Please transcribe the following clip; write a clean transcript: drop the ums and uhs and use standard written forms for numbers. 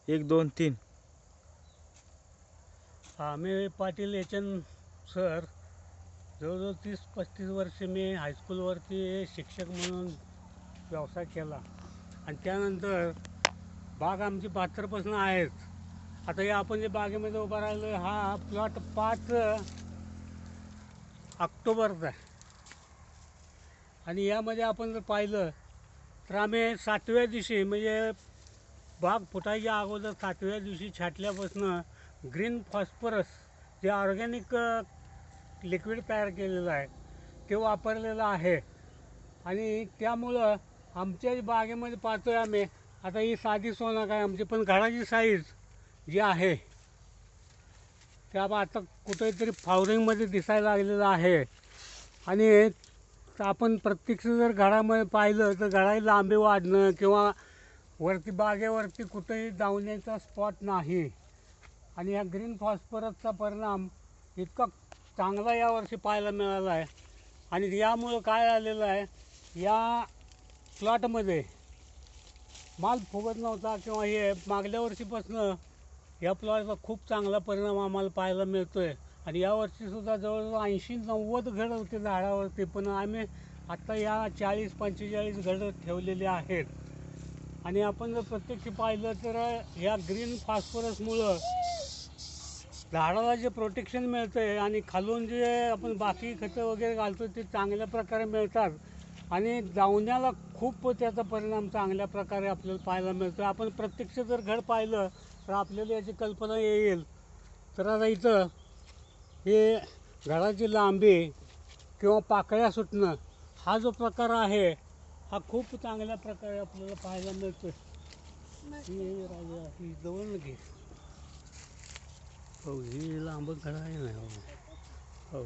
1 2 3. मी Patil एचन sir, जवळजवळ 30-35 वर्षे मी हायस्कूलवरती शिक्षक म्हणून व्यवसाय केला आणि त्यानंतर बाग आमची 72पासून आहेच. आता या आपण जे बागेमध्ये उभा राहिलो हा प्लॉट 5 ऑक्टोबरचा आहे आणि यामध्ये आपण जर पाहिलं तर आम्ही 7व्या दिवशी म्हणजे बाग फुटायच्या अगोदर 7व्या दिवशी छाटल्यापासून ग्रीन फॉस्फरस जे ऑर्गॅनिक लिक्विड तयार केलेलं आहे ते वापरलेलं आहे आणि त्यामुळं आमच्या बागेमध्ये पाहतो आहे आम्ही. आता ही साधी सोना काय आमची, पण घडाची साईज जी आहे त्या आता कुठेतरी फ्लॉवरिंगमध्ये दिसायला लागलेलं आहे आणि आपण प्रत्यक्ष जर घडामध्ये पाहिलं तर घडाची लांबी वाढणं किंवा वरती बागेवरती कुठेही धावण्याचा स्पॉट नाही आणि या ग्रीन फॉस्फरसचा परिणाम इतका चांगला यावर्षी पाहायला मिळाला आहे. आणि यामुळं काय आलेलं आहे, या प्लॉटमध्ये माल फुगत नव्हता किंवा हे मागल्या वर्षीपासून या प्लॉटचा खूप चांगला परिणाम आम्हाला पाहायला मिळतो आहे. आणि यावर्षीसुद्धा जवळजवळ 80-90 घड होते झाडावरती, पण आम्ही आत्ता या 40-45 घडं ठेवलेले आहेत. आणि आपण जर प्रत्यक्ष पाहिलं तर ह्या ग्रीन फॉस्फरसमुळं झाडाला जे प्रोटेक्शन मिळतं आहे आणि खालून जे आपण बाकी खतं वगैरे घालतो ते चांगल्या प्रकारे मिळतात आणि दावण्याला खूप त्याचा परिणाम चांगल्या प्रकारे आपल्याला पाहायला मिळतो. आपण प्रत्यक्ष जर घड पाहिलं तर आपल्याला याची कल्पना येईल. तर आता इथं हे घडाची लांबी किंवा पाकळ्या सुटणं हा जो प्रकार आहे हा खूप चांगल्या प्रकारे आपल्याला पाहायला मिळतो. ही राजा ही जवळ घे. हो, ही लांब घड आहे ना. हो.